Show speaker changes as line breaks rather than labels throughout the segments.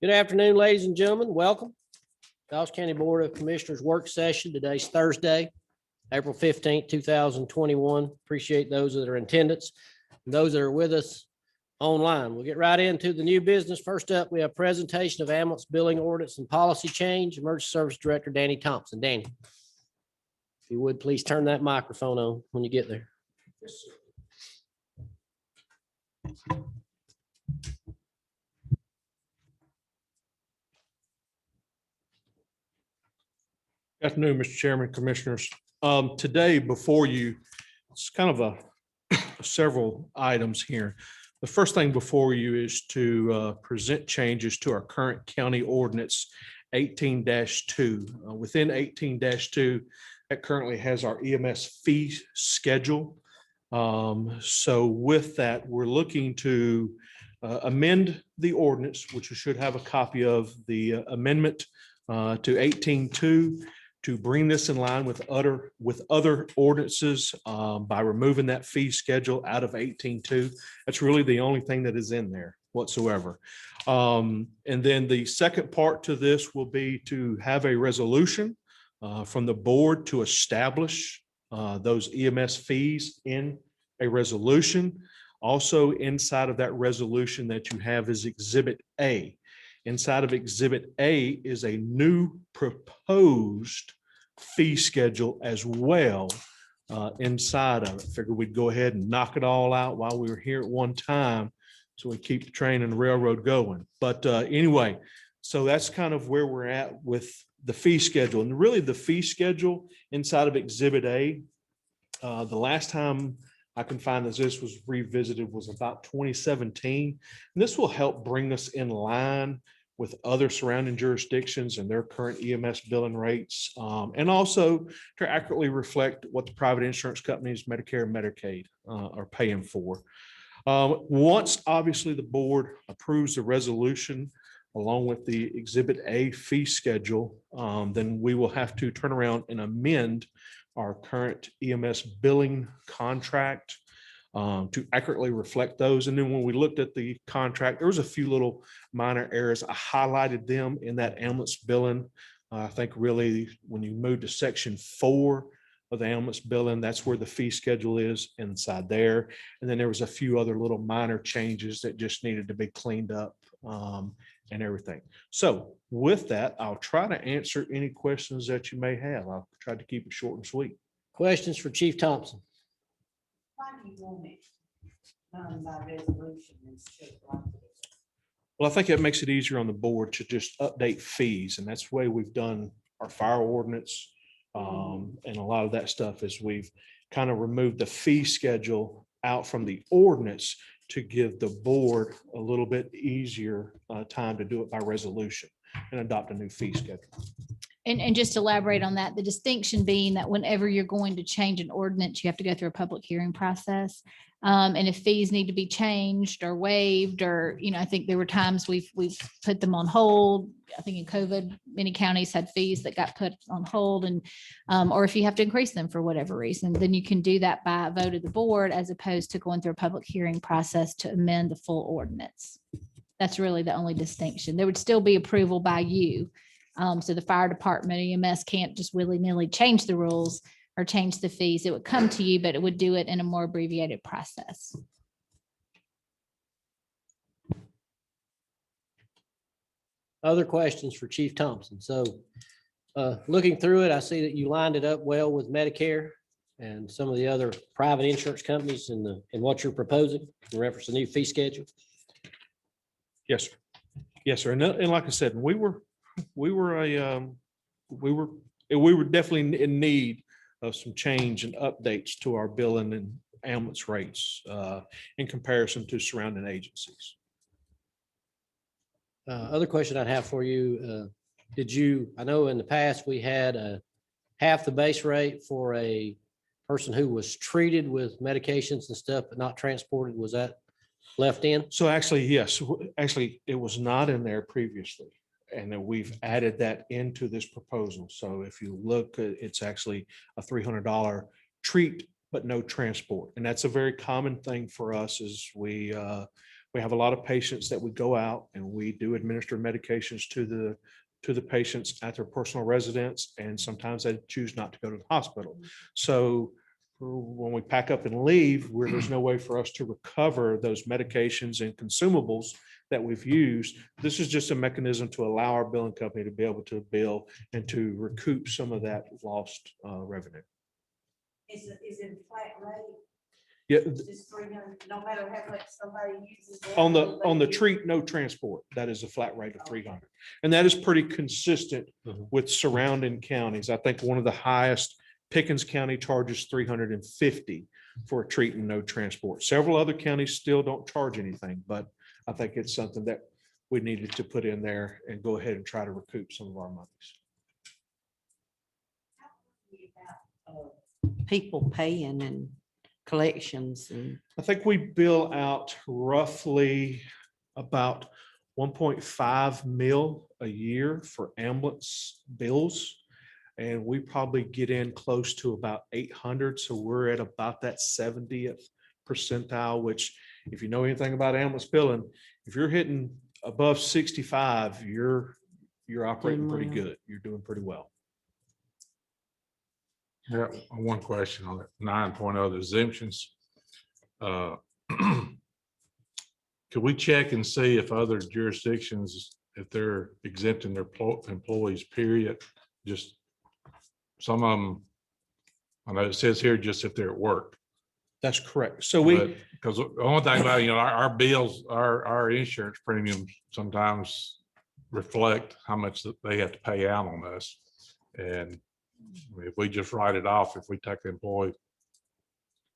Good afternoon, ladies and gentlemen. Welcome. Dawes County Board of Commissioners work session. Today's Thursday, April 15th, 2021. Appreciate those that are in attendance and those that are with us online. We'll get right into the new business. First up, we have presentation of ambulance billing ordinance and policy change. Emergency Service Director Danny Thompson. Danny, if you would, please turn that microphone on when you get there.
Yes, sir. Good afternoon, Mr. Chairman, Commissioners. Today before you, it's kind of several items here. The first thing before you is to present changes to our current county ordinance 18-2. Within 18-2, that currently has our EMS fee schedule. So with that, we're looking to amend the ordinance, which you should have a copy of the amendment to 18-2 to bring this in line with other ordinances by removing that fee schedule out of 18-2. That's really the only thing that is in there whatsoever. And then the second part to this will be to have a resolution from the board to establish those EMS fees in a resolution. Also inside of that resolution that you have is Exhibit A. Inside of Exhibit A is a new proposed fee schedule as well inside of it. Figured we'd go ahead and knock it all out while we were here at one time so we keep the train and the railroad going. But anyway, so that's kind of where we're at with the fee schedule. And really the fee schedule inside of Exhibit A, the last time I can find that this was revisited was about 2017. And this will help bring us in line with other surrounding jurisdictions and their current EMS billing rates, and also to accurately reflect what the private insurance companies, Medicare and Medicaid, are paying for. Once obviously the board approves the resolution along with the Exhibit A fee schedule, then we will have to turn around and amend our current EMS billing contract to accurately reflect those. And then when we looked at the contract, there was a few little minor errors. I highlighted them in that ambulance billing. I think really when you move to Section 4 of the ambulance billing, that's where the fee schedule is inside there. And then there was a few other little minor changes that just needed to be cleaned up and everything. So with that, I'll try to answer any questions that you may have. I'll try to keep it short and sweet.
Questions for Chief Thompson?
Why do you want it done by resolution instead of like this?
Well, I think it makes it easier on the board to just update fees, and that's the way we've done our fire ordinance. And a lot of that stuff is we've kind of removed the fee schedule out from the ordinance to give the board a little bit easier time to do it by resolution and adopt a new fee schedule.
And just elaborate on that, the distinction being that whenever you're going to change an ordinance, you have to go through a public hearing process. And if fees need to be changed or waived, or, I think there were times we've put them on hold. I think in COVID, many counties had fees that got put on hold, and or if you have to increase them for whatever reason, then you can do that by a vote of the board as opposed to going through a public hearing process to amend the full ordinance. That's really the only distinction. There would still be approval by you. So the fire department, EMS can't just willy-nilly change the rules or change the fees. It would come to you, but it would do it in a more abbreviated process.
Other questions for Chief Thompson? So looking through it, I see that you lined it up well with Medicare and some of the other private insurance companies in what you're proposing in reference to new fee schedule.
Yes, sir. Yes, sir. And like I said, we were definitely in need of some change and updates to our billing and ambulance rates in comparison to surrounding agencies.
Other question I'd have for you, I know in the past we had half the base rate for a person who was treated with medications and stuff, but not transported. Was that left in?
So actually, yes, actually, it was not in there previously. And then we've added that into this proposal. So if you look, it's actually a $300 treat, but no transport. And that's a very common thing for us is we We have a lot of patients that we go out and we do administer medications to the patients at their personal residence, and sometimes they choose not to go to the hospital. So when we pack up and leave, where there's no way for us to recover those medications and consumables that we've used, this is just a mechanism to allow our billing company to be able to bill and to recoup some of that lost revenue.
Is it flat rate?
Yeah,
Just 300, no matter how much somebody uses.
on the treat, no transport, that is a flat rate of 300. And that is pretty consistent with surrounding counties. I think one of the highest, Pickens County charges 350 for a treat and no transport. Several other counties still don't charge anything, but I think it's something that we needed to put in there and go ahead and try to recoup some of our monies.
People paying and collections and
I think we bill out roughly about 1.5 mil a year for ambulance bills. And we probably get in close to about 800. So we're at about that 70th percentile, which if you know anything about ambulance billing, if you're hitting above 65, you're operating
Doing
pretty
well.
good. You're doing pretty well.
Yeah, one question on it, 9.0, the exemptions. Could we check and see if other jurisdictions, if they're exempting their employees, period? Just some of them, I know it says here just if they're at work.
That's correct. So we,
Because the only thing about, our bills, our insurance premiums sometimes reflect how much that they have to pay out on us. And if we just write it off, if we take the employee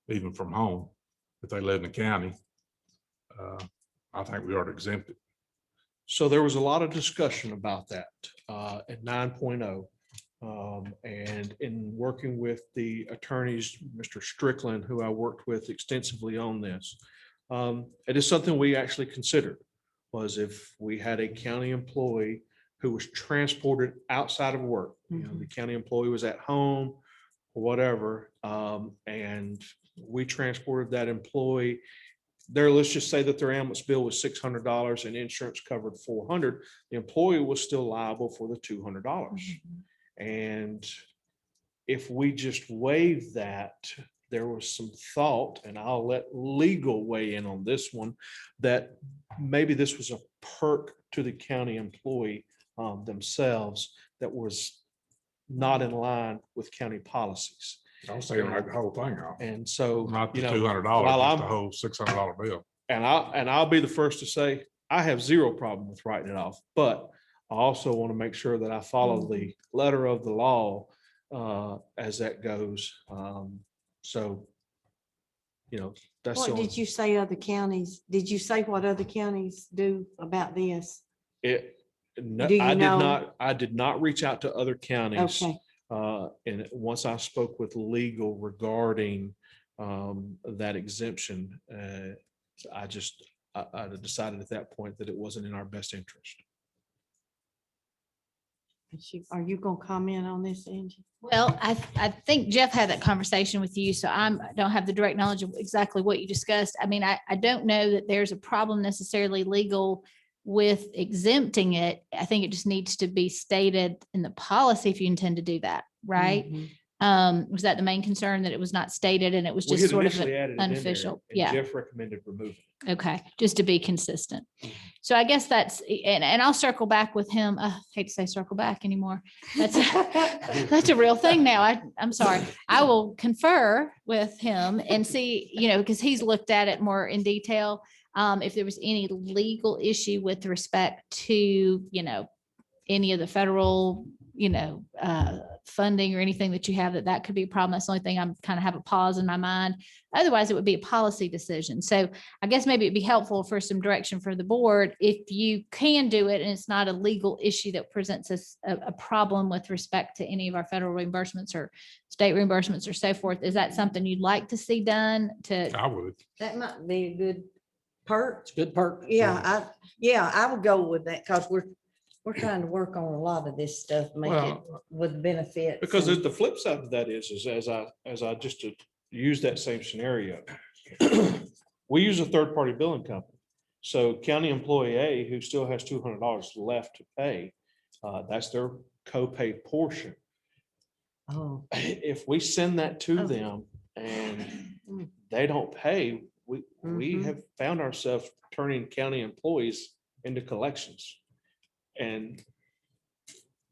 even from home, if they live in the county, I think we ought to exempt it.
so there was a lot of discussion about that at 9.0. And in working with the attorneys, Mr. Strickland, who I worked with extensively on this, it is something we actually considered, was if we had a county employee who was transported outside of work, the county employee was at home or whatever, and we transported that employee there. Let's just say that their ambulance bill was $600 and insurance covered $400. The employee was still liable for the $200. And if we just waive that, there was some thought, and I'll let legal weigh in on this one, that maybe this was a perk to the county employee themselves that was not in line with county policies.
I was saying like the whole thing off,
And so,
not the
you know,
$200,
while
just the
I'm-
whole $600 bill.
and I'll be the first to say, I have zero problem with writing it off, but I also want to make sure that I follow the letter of the law as that goes. So, that's
what
the only-
did you say other counties? Did you say what other counties do about this?
it. No,
Do you know?
I did not reach out to other counties.
Okay,
And once I spoke with legal regarding that exemption, I decided at that point that it wasn't in our best interest.
are you gonna comment on this, Angie?
Well, I think Jeff had that conversation with you, so I don't have the direct knowledge of exactly what you discussed. I mean, I don't know that there's a problem necessarily legal with exempting it. I think it just needs to be stated in the policy if you intend to do that, right?
Mhm.
Was that the main concern, that it was not stated and it was
We
just
had
sort of
initially added it in there,
unofficial?
and
Yeah.
Jeff recommended removing.
Okay, just to be consistent. So I guess that's, and I'll circle back with him. I hate to say circle back anymore. That's a real thing now. I'm sorry. I will confer with him and see, because he's looked at it more in detail. If there was any legal issue with respect to, any of the federal, funding or anything that you have, that could be a problem. That's the only thing I'm kind of have a pause in my mind. Otherwise, it would be a policy decision. So I guess maybe it'd be helpful for some direction for the board. If you can do it and it's not a legal issue that presents us a problem with respect to any of our federal reimbursements or state reimbursements or so forth, is that something you'd like to see done to?
I would.
That might be a good perk.
It's a good perk.
Yeah, I would go with that, because we're trying to work on a lot of this stuff, make it
Well,
with benefits.
Because
and-
the flip side of that is as I just to use that same scenario, we use a third-party billing company. So county employee A, who still has $200 left to pay, that's their co-pay portion.
Oh,
If we send that to
Oh.
them and they don't pay, we
Mhm.
have found ourselves turning county employees into collections. And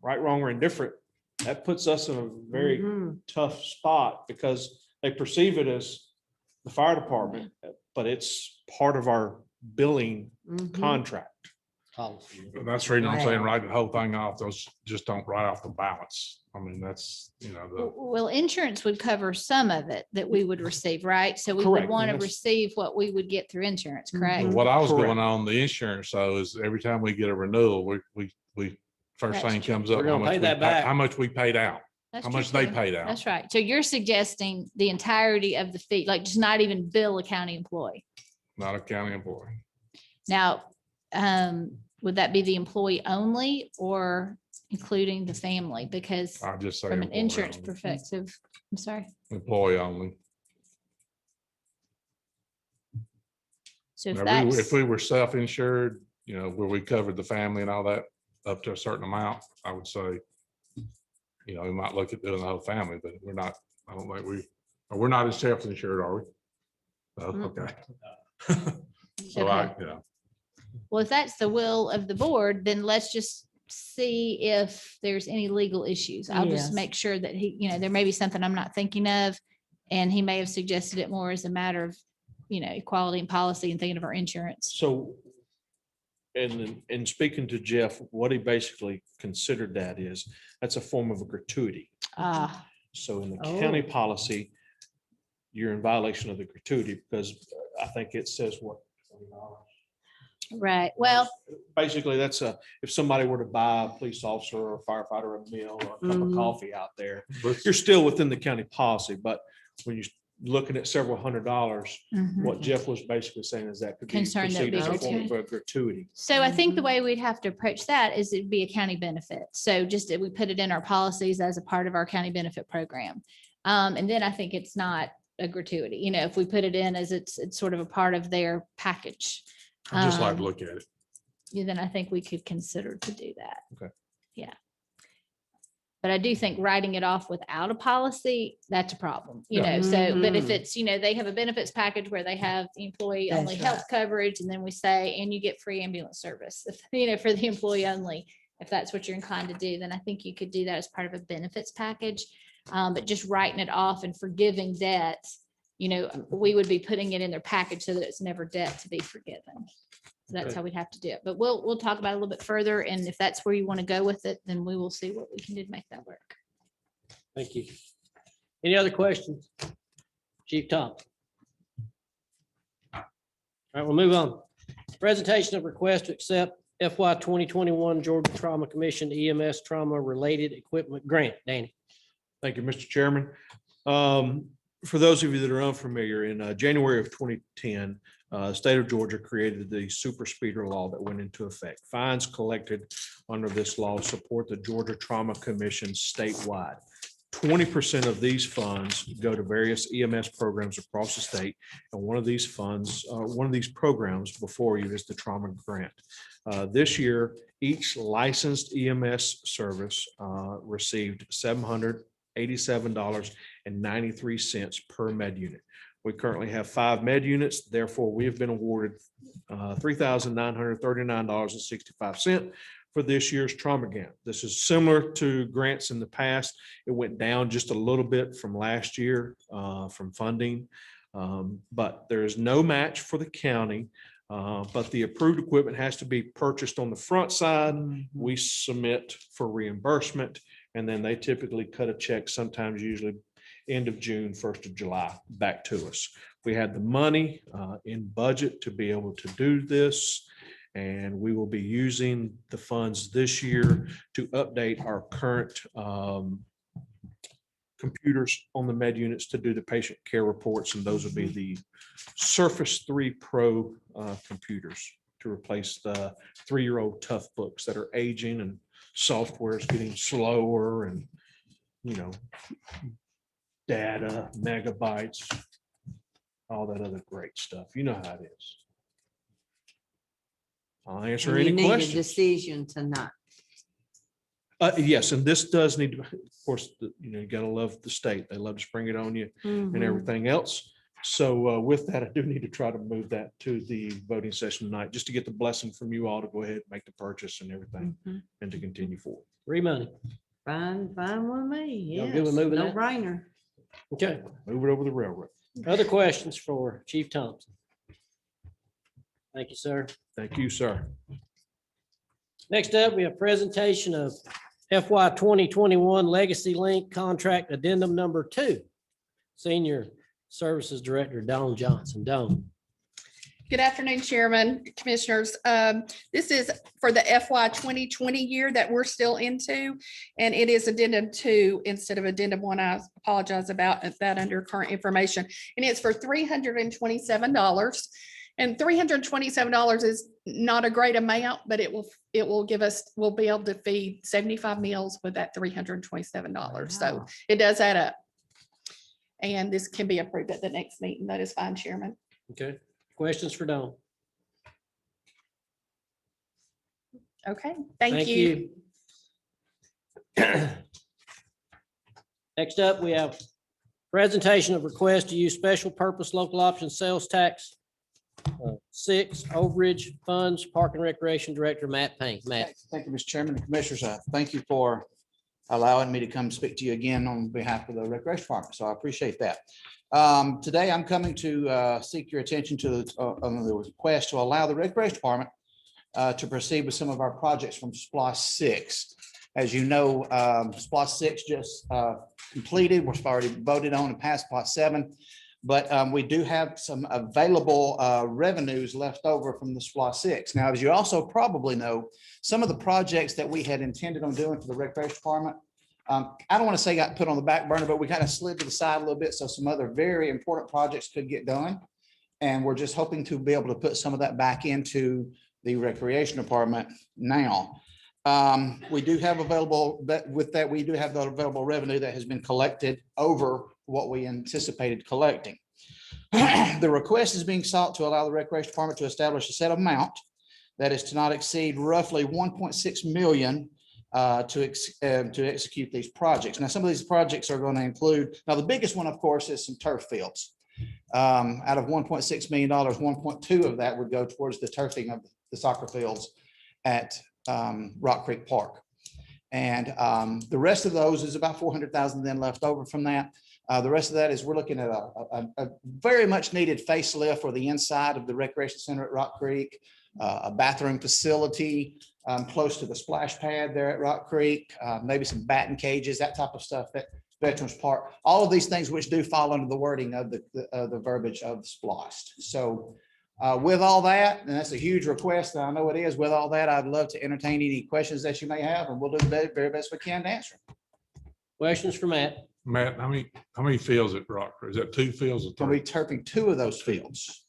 right, wrong, or indifferent, that puts us in a very
mhm.
tough spot because they perceive it as the fire department, but it's part of our billing
Mhm.
contract.
Policy.
That's the reason I'm saying
Wow.
write the whole thing off. Those just don't write off the balance. I mean, that's, you know, the.
Well, insurance would cover some of it that we would receive, right? So we would
Correct,
want to
yes.
receive what we would get through insurance, correct?
Mhm.
What I was
Correct.
going on the insurance, though, is every time we get a renewal, we first
That's
thing
true.
comes up.
We're
how
gonna
much
pay
we
that back.
How much we paid out,
That's
how
true,
much they
too.
paid out.
That's right. So you're suggesting the entirety of the fee, like just not even bill a county employee.
Not a county employee.
Now, would that be the employee only or including the family? Because
I just say.
from an
employee
insurance
only.
perspective, I'm sorry.
Employee only.
So if
Now,
that's,
if we were self-insured, you know, where we covered the family and all that up to a certain amount, I would say, you know, we might look at doing the whole family, but we're not, I don't think we're not as self-insured, are we? Oh,
Mm.
okay. So I, yeah,
well, if that's the will of the board, then let's just see if there's any legal issues. I'll just
Yes.
make sure that he, there may be something I'm not thinking of. And he may have suggested it more as a matter of, equality and policy and thinking of our insurance.
So, and in speaking to Jeff, what he basically considered that is, that's a form of a gratuity.
Ah,
So in the
Oh.
county policy, you're in violation of the gratuity because I think it says what? $20.
right. Well,
Basically, that's if somebody were to buy a police officer or a firefighter a meal or a cup of
Mhm.
coffee out there,
Let's-
you're still within the county policy, but when you're looking at several $100s,
mhm.
what Jeff was basically saying is that could be
Concerned that would
perceived
be
as a form
gratuity.
of a gratuity.
So I think the
Mhm.
way we'd have to approach that is it'd be a county benefit. So just that we put it in our policies as a part of our county benefit program. And then I think it's not a gratuity, if we put it in as it's sort of a part of their package.
I'd just like to
Um,
look at it.
Then I think we could consider to do that.
Okay.
Yeah. But I do think writing it off without a policy, that's a problem,
Yeah.
so, but if
Mhm.
it's, they have a benefits package where they have employee only
That's
health coverage, and then we say, and you get free ambulance service, if, for the employee only, if that's what you're inclined to do, then I think you could do that as part of a benefits package. But just writing it off and forgiving debt, we would be putting it in their package so that it's never debt to be forgiven. So that's
Okay.
how we'd have to do it. But we'll talk about it a little bit further. And if that's where you want to go with it, then we will see what we can do to make that work.
Thank you. Any other questions? Chief Tom. All right, we'll move on. Presentation of request to accept FY 2021 Georgia Trauma Commission EMS Trauma Related Equipment Grant. Danny.
Thank you, Mr. Chairman. For those of you that are unfamiliar, in January of 2010, the state of Georgia created the super speeder law that went into effect. Fines collected under this law support the Georgia Trauma Commission statewide. 20% of these funds go to various EMS programs across the state. And one of these funds, one of these programs before you is the trauma grant. This year, each licensed EMS service received $787.93 per med unit. We currently have 5 med units. Therefore, we have been awarded $3,939.65 for this year's trauma grant. This is similar to grants in the past. It went down just a little bit from last year from funding. But there is no match for the county. But the approved equipment has to be purchased on the front side. We submit for reimbursement, and then they typically cut a check, sometimes usually end of June, 1st of July, back to us. We had the money in budget to be able to do this, and we will be using the funds this year to update our current computers on the med units to do the patient care reports, and those will be the Surface 3 Pro computers to replace the 3-year-old tough books that are aging and software is getting slower and, data, megabytes, all that other great stuff. You know how it is. I'll answer
And you
any
need a
questions.
decision tonight.
Yes, and this does need to, of course, you gotta love the state. They love to spring it on you and
Mhm.
everything else. So with that, I do need to try to move that to the voting session tonight, just to get the blessing from you all to go ahead and make the purchase and everything
Mhm.
and to continue forward.
Free money.
Fine, fine with me.
Y'all
Yes,
good with moving
no
that?
brainer.
Okay.
Move it over the railroad.
Other questions for Chief Thompson? Thank you, sir.
Thank you, sir.
Next up, we have presentation of FY 2021 Legacy Link Contract Addendum Number 2. Senior Services Director, Dawn Johnson. Dawn.
Good afternoon, Chairman, Commissioners. This is for the FY 2020 year that we're still into, and it is addendum 2 instead of addendum 1. I apologize about that under current information. And it's for $327. And $327 is not a great amount, but it will give us, we'll be able to feed 75 meals with that $327. So
Wow.
it does add up. And this can be approved at the next meeting. That is fine, Chairman.
Okay. Questions for Dawn?
Okay, thank you.
Next up, we have presentation of request to use special purpose local option sales tax 6 overage funds, Park and Recreation Director, Matt Payne. Matt.
Thank you, Mr. Chairman and Commissioners. Thank you for allowing me to come speak to you again on behalf of the Recreation Department. So I appreciate that. Today, I'm coming to seek your attention to the request to allow the Recreation Department to proceed with some of our projects from SPLOST 6. As you know, SPLOST 6 just completed. We've already voted on and passed SPLOST 7. But we do have some available revenues left over from the SPLOST 6. Now, as you also probably know, some of the projects that we had intended on doing for the Recreation Department, I don't want to say got put on the back burner, but we kind of slid to the side a little bit. So some other very important projects could get done. And we're just hoping to be able to put some of that back into the Recreation Department now. We do have available, but with that, we do have the available revenue that has been collected over what we anticipated collecting. The request is being sought to allow the Recreation Department to establish a set amount that is to not exceed roughly 1.6 million to execute these projects. Now, some of these projects are going to include, now the biggest one, of course, is some turf fields. Out of $1.6 million, 1.2 of that would go towards the turfing of the soccer fields at Rock Creek Park. And the rest of those is about 400,000 then left over from that. The rest of that is we're looking at a very much needed facelift for the inside of the recreation center at Rock Creek, a bathroom facility close to the splash pad there at Rock Creek, maybe some batting cages, that type of stuff at Veterans Park. All of these things which do fall under the wording of the verbiage of the SPLOST. So with all that, and that's a huge request, I know it is, with all that, I'd love to entertain any questions that you may have, and we'll do the very best we can to answer.
Questions for Matt?
Matt, how many fields at Rock Creek? Is that 2 fields or
We'll be
3?
turfing 2 of those fields.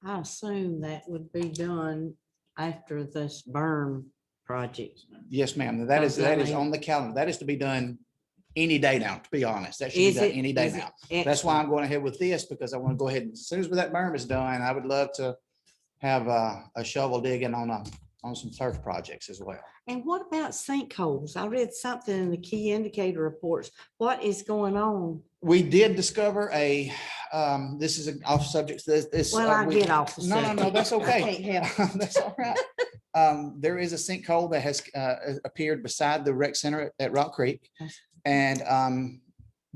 I assume that would be done after this burn project.
Yes, ma'am. That is on the calendar. That is to be done any day now, to be honest. That should be
Is
done
it?
any day
Is it?
now. That's why I'm going ahead with this, because I want to go ahead and as soon as that berm is done, I would love to have a shovel digging on some turf projects as well.
And what about sinkholes? I read something in the key indicator reports. What is going on?
We did discover this is off subject.
Well, I get off the
No,
subject.
that's
I
okay.
can't help
That's all right. There is a sinkhole that has appeared beside the rec center at Rock Creek. And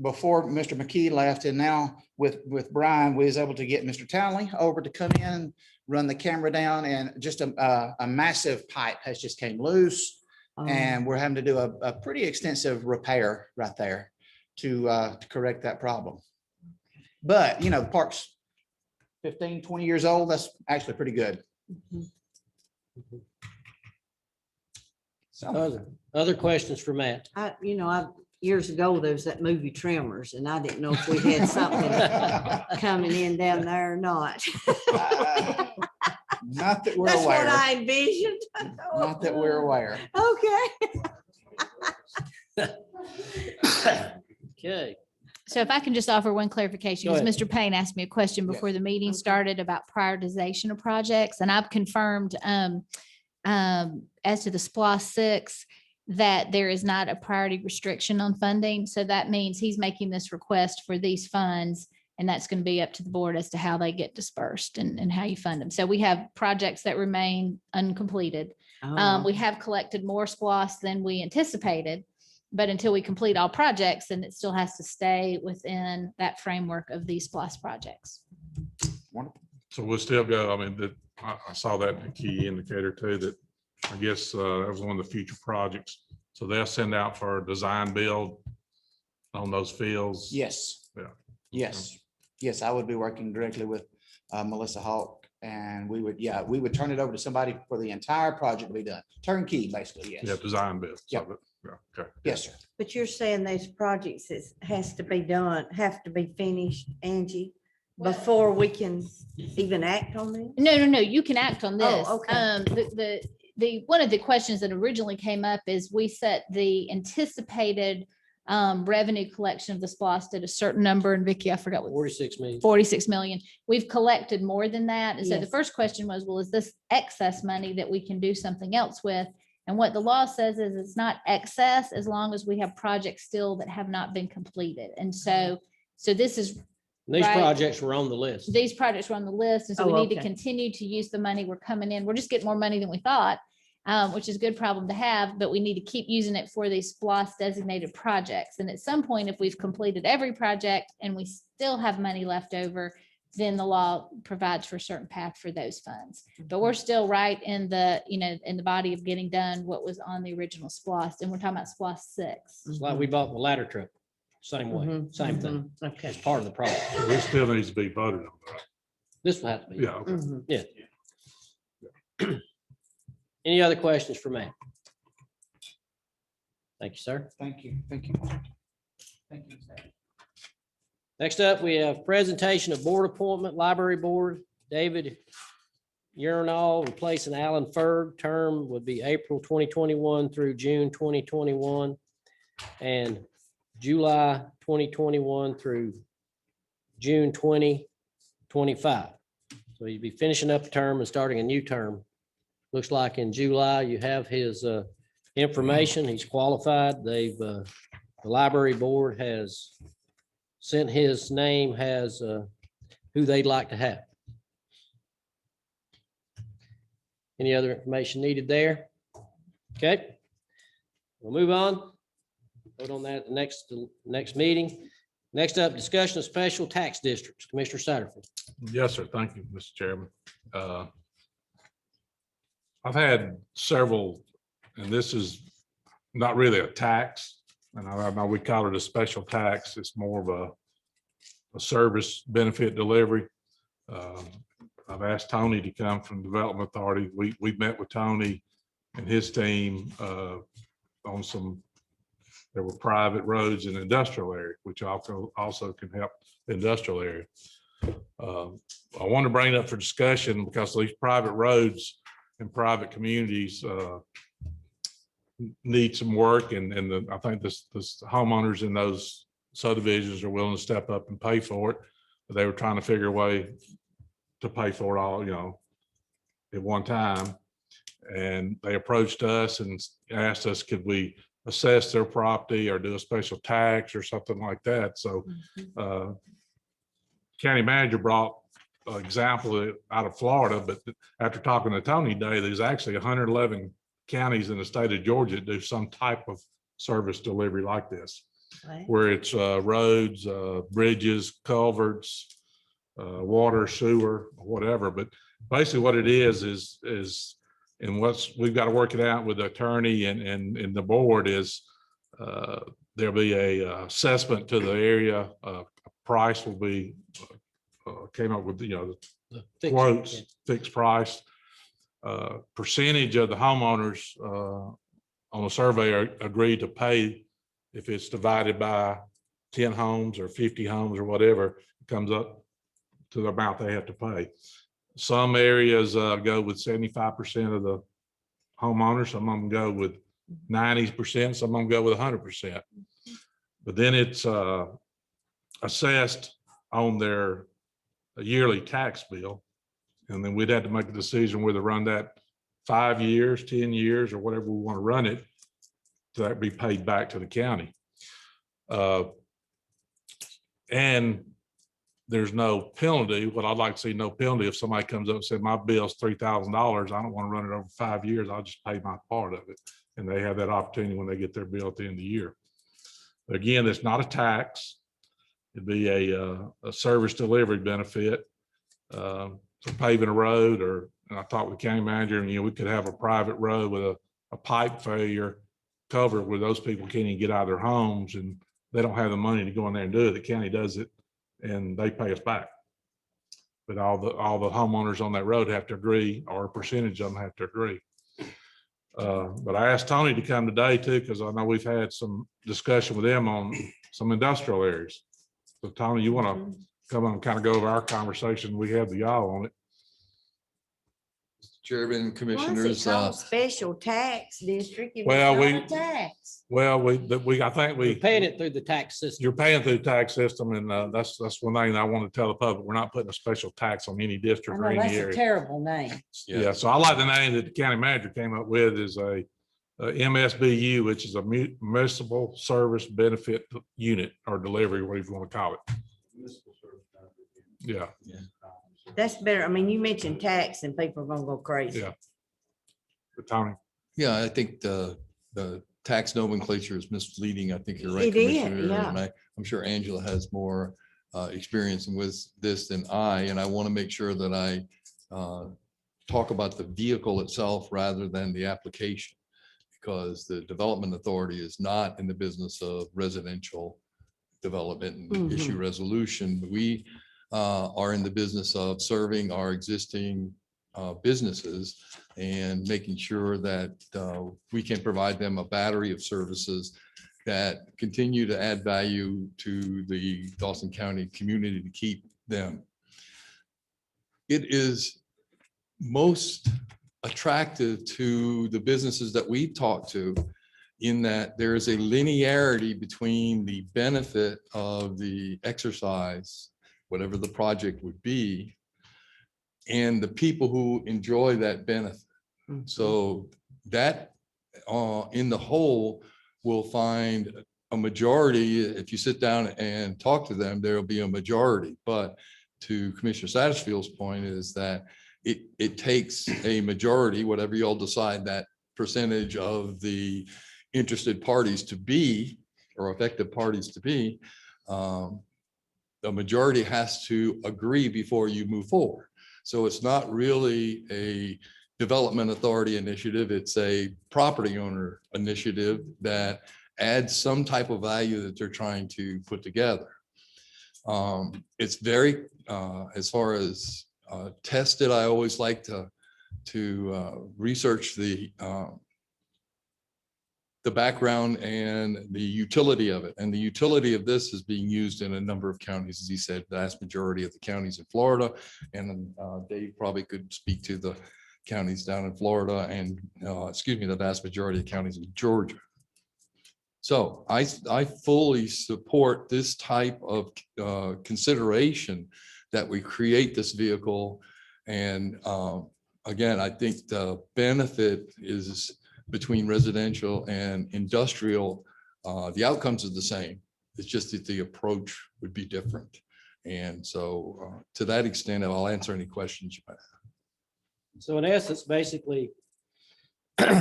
before Mr. McKee left, and now with Brian, we was able to get Mr. Townley over to come in, run the camera down, and just a massive pipe has just came loose. And we're having to do a pretty extensive repair right there to correct that problem. But, you know, the park's 15, 20 years old. That's actually pretty good. So
Other questions for Matt?
Years ago, there was that movie Tremors, and I didn't know if we had something coming in down there or not.
not that we're
That's what
aware.
I envisioned.
Not that we're aware.
Okay.
Okay.
So if I can just offer one clarification,
Go
because
ahead.
Mr. Payne asked me a question
Yes.
before the meeting
Okay.
started about prioritization of projects, and I've confirmed as to the SPOS 6, that there is not a priority restriction on funding. So that means he's making this request for these funds, and that's going to be up to the board as to how they get dispersed and how you fund them. So we have projects that remain uncompleted.
Oh,
We have collected more SPOS than we anticipated, but until we complete all projects, then it still has to stay within that framework of these SPOS projects.
Wonderful.
So we'll still go, I mean, I saw that in the key indicator too, that I guess that was one of the future projects. So they'll send out for a design build on those fields.
Yes.
Yeah.
Yes, yes, I would be working directly with Melissa Hawk, and we would turn it over to somebody for the entire project to be done. Turnkey, basically,
Yeah,
yes.
design build.
Yep.
So, yeah, okay.
Yes, sir.
but you're saying those projects has to be done, have to be finished, Angie, before we can even act on them?
No, you can act on this.
okay.
One of the questions that originally came up is we set the anticipated revenue collection of the SPOS at a certain number, and Vicky, I forgot what
46 million.
46 million. We've collected more than that. And so the
Yes.
first question was, well, is this excess money that we can do something else with? And what the law says is it's not excess as long as we have projects still that have not been completed. And so this is,
These
Right.
projects were on the list.
these projects were on the list. And so we
Oh,
need to
okay.
continue to use the money we're coming in. We're just getting more money than we thought, which is a good problem to have, but we need to keep using it for these SPOS designated projects. And at some point, if we've completed every project and we still have money left over, then the law provides for a certain path for those funds. But we're still right in the, in the body of getting done what was on the original SPOS, and we're talking about SPOS 6.
It's like we bought the ladder truck, same way,
Mhm,
same thing.
mhm, Okay.
It's part of the problem.
So this still needs to be voted on. Right?
This will have to be.
Yeah, okay.
Mhm.
Any other questions for me? Thank you, sir.
Thank you, thank you. Thank you.
Next up, we have presentation of board appointment, library board, David Urinal replacing Alan Ferg. Term would be April 2021 through June 2021 and July 2021 through June 2025. So he'd be finishing up a term and starting a new term. Looks like in July, you have his information. He's qualified. The library board has sent his name, has who they'd like to have. Any other information needed there? Okay. We'll move on. Vote on that at the next meeting. Next up, discussion of special tax districts. Commissioner Satterfield.
Yes, sir. Thank you, Mr. Chairman. I've had several, and this is not really a tax, and I know we call it a special tax. It's more of a service benefit delivery. I've asked Tony to come from Development Authority. We met with Tony and his team on some, there were private roads in the industrial area, which also can help the industrial area. I want to bring it up for discussion because these private roads in private communities need some work, and I think this homeowners in those subdivisions are willing to step up and pay for it. But they were trying to figure a way to pay for it all, at one time. And they approached us and asked us, could we assess their property or do a special tax or something like that? So county manager brought an example out of Florida, but after talking to Tony Day, there's actually 111 counties in the state of Georgia that do some type of service delivery like this,
Right.
where it's roads, bridges, culverts, water, sewer, whatever. But basically what it is, and we've got to work it out with the attorney and the board is there'll be a assessment to the area. Price will be came up with,
The fix-
quotes, fixed price. Percentage of the homeowners on a survey are agreed to pay if it's divided by 10 homes or 50 homes or whatever, it comes up to the amount they have to pay. Some areas go with 75% of the homeowners, some of them go with 90%, some of them go with 100%. But then it's assessed on their yearly tax bill. And then we'd have to make a decision whether to run that 5 years, 10 years, or whatever we want to run it, so that be paid back to the county. And there's no penalty. What I'd like to see, no penalty if somebody comes up and said, my bill's $3,000, I don't want to run it over 5 years, I'll just pay my part of it. And they have that opportunity when they get their bill at the end of the year. Again, it's not a tax. It'd be a service delivery benefit for paving a road, or, and I talked with the county manager, and, we could have a private road with a pipe failure covered where those people can't even get out of their homes and they don't have the money to go in there and do it. The county does it and they pay us back. But all the homeowners on that road have to agree, or a percentage of them have to agree. But I asked Tony to come today too, because I know we've had some discussion with them on some industrial areas. So Tony, you want to come on and kind of go over our conversation we had with y'all on it?
Once
Chairman,
it's
commissioners,
on special tax district, it's
Well,
not
we-
a tax.
Well, I think
We're paying it through the tax system.
you're paying through the tax system, and that's one thing I want to tell the public. We're not putting a special tax on any
I
district or
know
any
that's a
area.
terrible name.
Yeah, so I like the name that the county manager came up with is a MSBU, which is a municipal service benefit unit or delivery, whatever you want to call it. Yeah,
That's better. I mean, you mentioned tax and people are gonna go crazy.
Yeah. but Tony,
yeah, I think the tax nomenclature is misleading. I think you're right,
It is,
Commissioner.
yeah.
And I'm sure Angela has more experience with this than I, and I want to make sure that I talk about the vehicle itself rather than the application, because the Development Authority is not in the business of residential development and issue resolution. We are in the business of serving our existing businesses and making sure that we can provide them a battery of services that continue to add value to the Dawson County community to keep them. It is most attractive to the businesses that we talk to, in that there is a linearity between the benefit of the exercise, whatever the project would be, and the people who enjoy that benefit. So that in the whole will find a majority. If you sit down and talk to them, there'll be a majority. But to Commissioner Satterfield's point is that it takes a majority, whatever you all decide that percentage of the interested parties to be, or affected parties to be, the majority has to agree before you move forward. So it's not really a development authority initiative. It's a property owner initiative that adds some type of value that they're trying to put together. It's very, as far as tested, I always like to research the background and the utility of it. And the utility of this is being used in a number of counties, as he said, vast majority of the counties in Florida. And Dave probably could speak to the counties down in Florida and, the vast majority of counties in Georgia. So I fully support this type of consideration that we create this vehicle. And again, I think the benefit is between residential and industrial. The outcomes are the same. It's just that the approach would be different. And so to that extent, I'll answer any questions you might have.
So in essence, basically,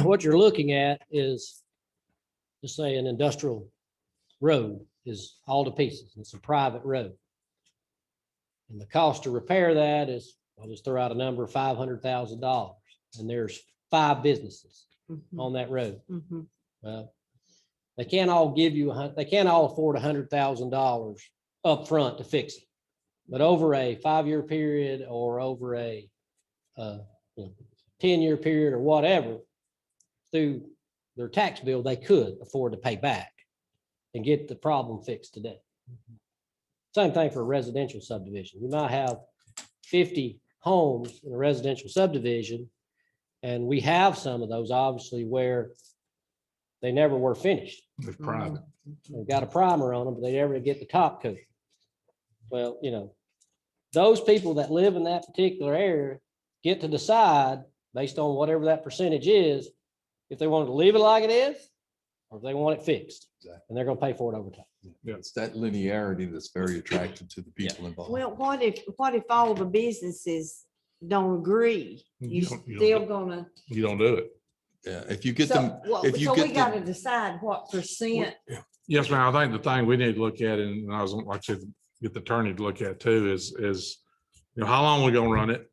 what you're looking at is, just say an industrial road is all to pieces. It's a private road. And the cost to repair that is, I'll just throw out a number, $500,000. And there's 5 businesses on that road. They can't all give you, they can't all afford $100,000 up front to fix it. But over a 5-year period or over a 10-year period or whatever, through their tax bill, they could afford to pay back and get the problem fixed today. Same thing for a residential subdivision. You might have 50 homes in a residential subdivision, and we have some of those obviously where they never were finished.
it's private.
They've got a primer on them, but they never get the top coat. Well, those people that live in that particular area get to decide based on whatever that percentage is, if they want to leave it like it is, or if they want it fixed.
Exactly.
And they're gonna pay for it over time.
It's that linearity that's very attractive to the people involved.
Well, what if all the businesses don't agree? You
You don't
still
do-
gonna.
You don't do it.
Yeah, if you get
So,
them,
well,
if you
so we
get
gotta
them,
decide what percent.
Yes, ma'am. I think the thing we need to look at, and I was, like I said, get the attorney to look at too, is, how long we gonna run it?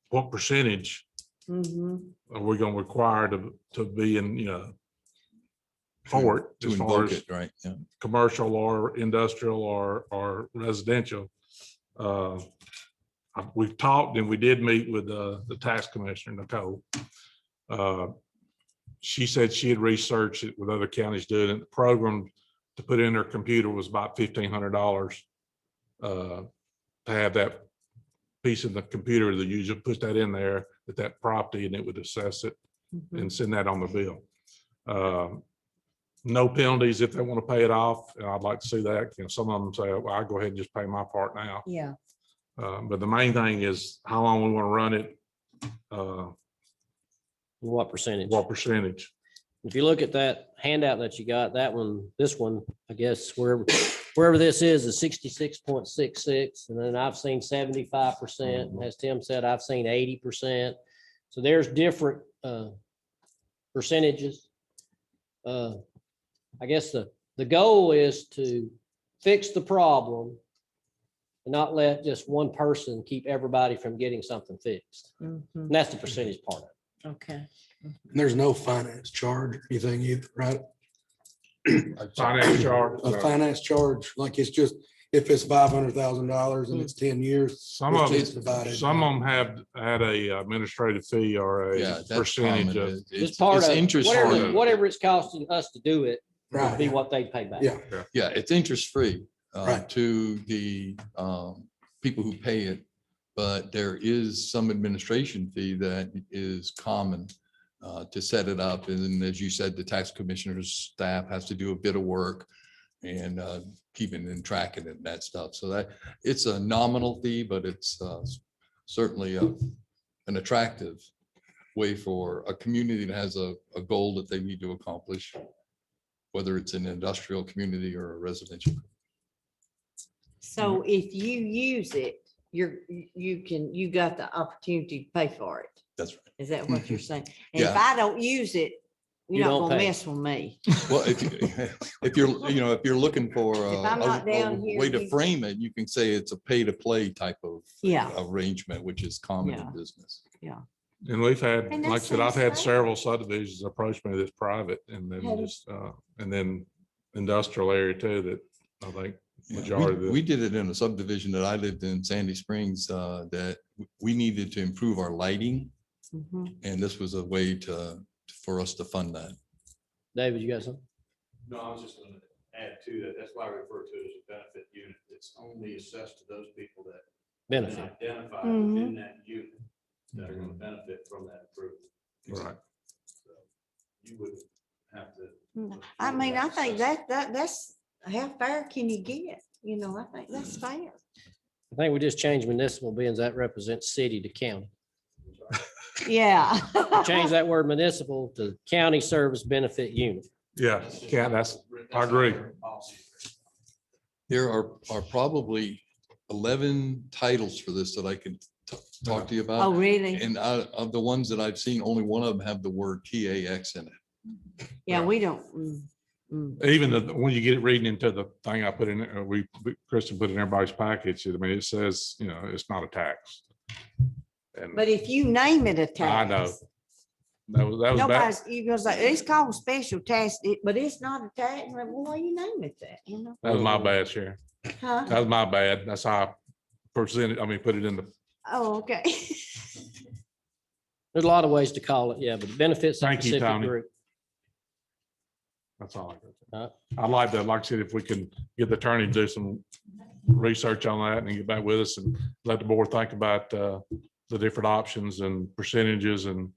What percentage
Mhm.
are we gonna require to be in, for it?
to
as far
invoke
as
it, right? Yeah.
commercial or industrial or residential. We've talked and we did meet with the tax commissioner, Nicole. She said she had researched it with other counties doing it. The program to put in her computer was about $1,500 to have that piece in the computer that you just put that in there at that property and it would assess it
Mhm.
and send that on the bill. No penalties if they want to pay it off. And I'd like to see that. Some of them say, well, I'll go ahead and just pay my part now.
Yeah.
But the main thing is how long we want to run it,
What percentage?
what percentage.
If you look at that handout that you got, that one, this one, I guess wherever this is 66.66. And then I've seen 75%. As Tim said, I've seen 80%. So there's different percentages. I guess the goal is to fix the problem and not let just one person keep everybody from getting something fixed.
Mhm.
And that's the percentage part of it.
Okay.
There's no finance charge or anything either, right?
Finance charge.
A finance charge, like it's just, if it's $500,000 and it's 10 years.
Some of
it's
them,
divided.
some of them have had a administrative fee or
Yeah,
a
that's
percentage
common.
of.
It's part of,
interest
whatever,
free.
whatever it's costing us to do it, would
Right.
be what they pay back.
Yeah.
Yeah, it's interest free
Right.
to the people who pay it. But there is some administration fee that is common to set it up. And as you said, the tax commissioner's staff has to do a bit of work and keeping and tracking it and that stuff. So that it's a nominal fee, but it's certainly an attractive way for a community that has a goal that they need to accomplish, whether it's an industrial community or a residential.
So if you use it, you got the opportunity to pay for it.
That's right.
Is that what you're saying? And if
Yeah.
I don't use it,
You
you're not
don't
gonna
pay.
mess with me.
Well, if you're looking for
If I'm not down here,
way to
you-
frame it, you can say it's a pay to play type of
Yeah.
arrangement, which is common
Yeah.
in business.
And we've had,
And
like I
that
said, I've
sounds
had
fair.
several subdivisions approach me that's private and then
Have you-
just, and then industrial area too, that I think
Yeah,
majority of
We
the.
we did it in a subdivision that I lived in, Sandy Springs, that we needed to improve our lighting.
Mhm.
And this was a way for us to fund that.
David, you got something?
No, I was just gonna add to that. That's why I refer to it as a benefit unit. It's only assessed to those people that have been
Benefit.
identified
Mhm.
within that unit that are gonna benefit from that improvement.
Right.
So you wouldn't have to.
I mean, I think that's, how fair can you get? I think that's fair.
I think we just changed municipal being that represents city to county.
Yeah.
Change that word municipal to county service benefit unit.
Yeah, I agree.
There are probably 11 titles for this that I can talk to you about.
Oh, really?
And out of the ones that I've seen, only one of them have the word TAX in it.
Yeah, we don't.
Even when you get reading into the thing I put in, Kristen put in everybody's package, I mean, it says, it's not a tax. And
But if you name it a tax.
I know. that was bad.
Nobody's, you go say, it's called special tax, but it's not a tax. Like, well, why you name it that,
That was my bad, Sharon.
Huh?
That was my bad. That's how I put it in the,
Oh, okay.
There's a lot of ways to call it, yeah, but it benefits a
Thank you,
specific
Tony.
group.
that's all I got.
Huh?
I'd like to, like I said, if we can get the attorney to do some research on that and get back with us and let the board think about the different options and percentages and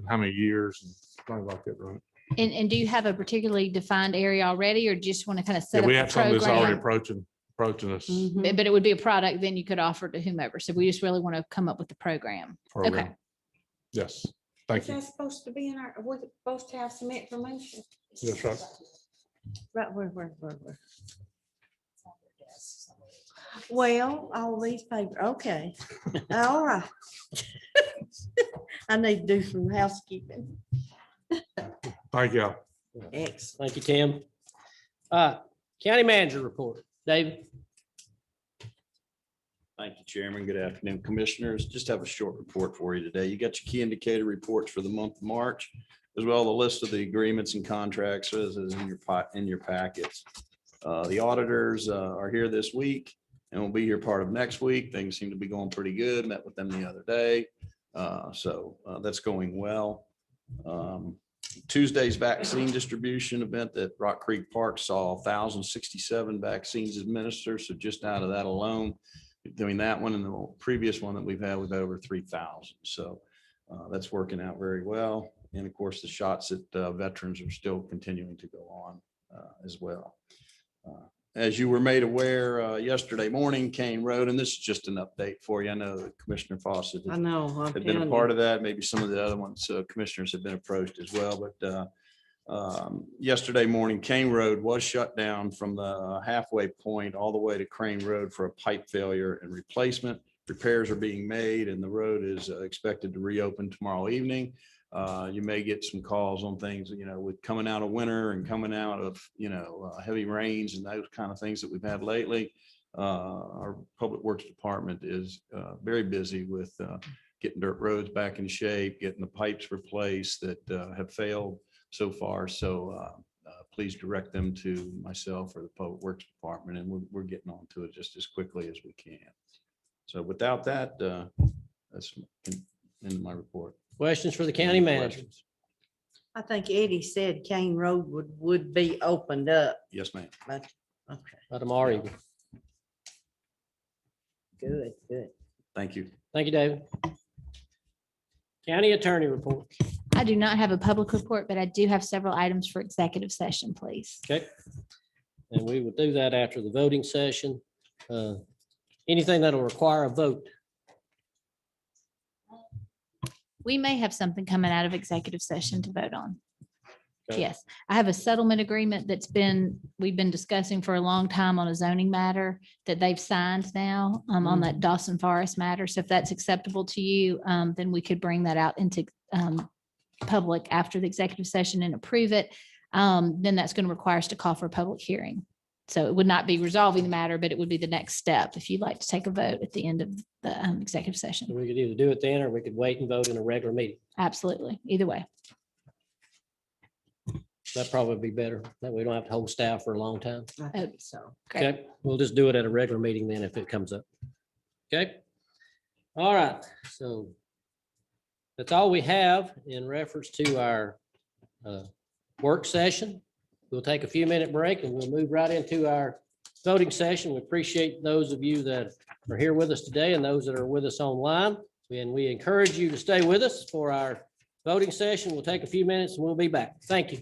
how many years and things like that, right?
And do you have a particularly defined area already, or just want to kind of
Yeah,
set up
we
a
have some that's already
program?
approaching us.
Mhm.
But it would be a product then you could offer to whomever. So we just really want to come up with the program.
program.
Okay.
Yes, thank
Is
you.
that supposed to be in our, we're supposed to have some information?
That's right.
Right, where? Well, all these papers, okay, all right. I need to do some housekeeping.
Thank you.
Excellent.
Thank you, Tim. County manager report. David?
Thank you, Chairman. Good afternoon, Commissioners. Just have a short report for you today. You got your key indicator reports for the month of March, as well as a list of the agreements and contracts as is in your packets. The auditors are here this week and will be here part of next week. Things seem to be going pretty good. Met with them the other day. So that's going well. Tuesday's vaccine distribution event at Rock Creek Park saw 1,067 vaccines administered. So just out of that alone, between that one and the previous one that we've had over 3,000. So that's working out very well. And of course, the shots at veterans are still continuing to go on as well. As you were made aware yesterday morning, Kane Road, and this is just an update for you. I know that Commissioner Fawcett
I know. I'm
have been a
telling
part
you.
of that. Maybe some of the other ones, commissioners have been approached as well, but yesterday morning, Kane Road was shut down from the halfway point all the way to Crane Road for a pipe failure and replacement. Repairs are being made and the road is expected to reopen tomorrow evening. You may get some calls on things, with coming out of winter and coming out of, heavy rains and those kind of things that we've had lately. Our Public Works Department is very busy with getting dirt roads back in shape, getting the pipes replaced that have failed so far. So please direct them to myself or the Public Works Department, and we're getting on to it just as quickly as we can. So without that, that's in my report.
Questions for the county
Any
manager?
questions?
I think Eddie said Kane Road would be opened up,
Yes, ma'am.
but, okay,
By tomorrow evening.
good.
Thank you.
Thank you, David. County attorney report.
I do not have a public report, but I do have several items for executive session, please.
Okay. And we will do that after the voting session. Anything that'll require a vote.
We may have something coming out of executive session to vote on.
Okay.
Yes, I have a settlement agreement we've been discussing for a long time on a zoning matter that they've signed now on that Dawson Forest matter. So if that's acceptable to you, then we could bring that out into public after the executive session and approve it. Then that's going to require us to call for a public hearing. So it would not be resolving the matter, but it would be the next step if you'd like to take a vote at the end of the executive session.
So we could either do it then, or we could wait and vote in a regular meeting.
Absolutely. Either way.
That'd probably be better. That way we don't have to hold staff for a long time.
I think so.
Great.
Okay, we'll just do it at a regular meeting then if it comes up. Okay. All right, so that's all we have in reference to our work session. We'll take a few minute break and we'll move right into our voting session. We appreciate those of you that are here with us today and those that are with us online. And we encourage you to stay with us for our voting session. We'll take a few minutes and we'll be back. Thank you.